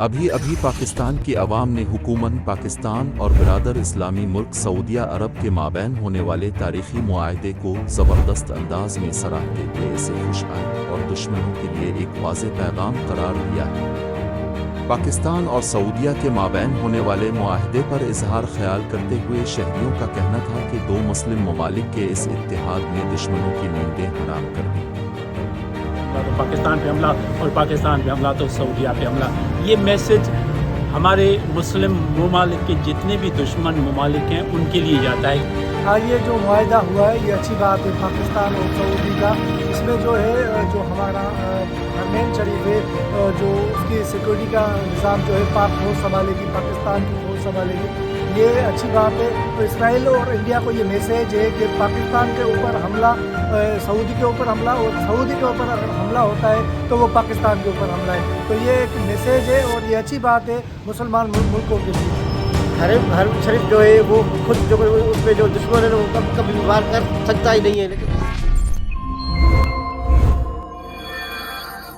ابھی ابھی پاکستان کی عوام نے حکومت پاکستان اور برادر اسلامی ملک سعودیہ عرب کے مابین ہونے والے تاریخی معاہدے کو زبردست انداز میں سراہتے ہوئے اسے خوش آئند اور دشمنوں کے لیے ایک واضح پیغام قرار دیا ہے۔ پاکستان اور سعودیہ کے مابین ہونے والے معاہدے پر اظہار خیال کرتے ہوئے شہریوں کا کہنا تھا کہ دو مسلم ممالک کے اس اتحاد نے دشمنوں کی نیندیں حرام کر دیں۔ تو پاکستان پہ حملہ اور پاکستان پہ حملہ تو سعودیہ پہ حملہ، یہ میسج ہمارے مسلم ممالک کے جتنے بھی دشمن ممالک ہیں ان کے لیے جاتا ہے۔ یہ جو معاہدہ ہوا ہے یہ اچھی بات ہے پاکستان اور سعودی کا۔ اس میں جو ہے جو ہمارا حرمین شریف ہے جو اس کی سیکورٹی کا نظام جو ہے پاک فوج سنبھالے گی، پاکستان کی فوج سنبھالے گی، یہ اچھی بات ہے۔ تو اسرائیل اور انڈیا کو یہ میسیج ہے کہ پاکستان کے اوپر حملہ، سعودی کے اوپر حملہ، اور سعودی کے اوپر اگر حملہ ہوتا ہے تو وہ پاکستان کے اوپر حملہ ہے۔ تو یہ ایک میسیج ہے اور یہ اچھی بات ہے مسلمان ملکوں کے لیے۔ حرم شریف جو ہے وہ خود جو اس میں جو دشمن ہے وہ کبھی وار کر سکتا ہی نہیں ہے، لیکن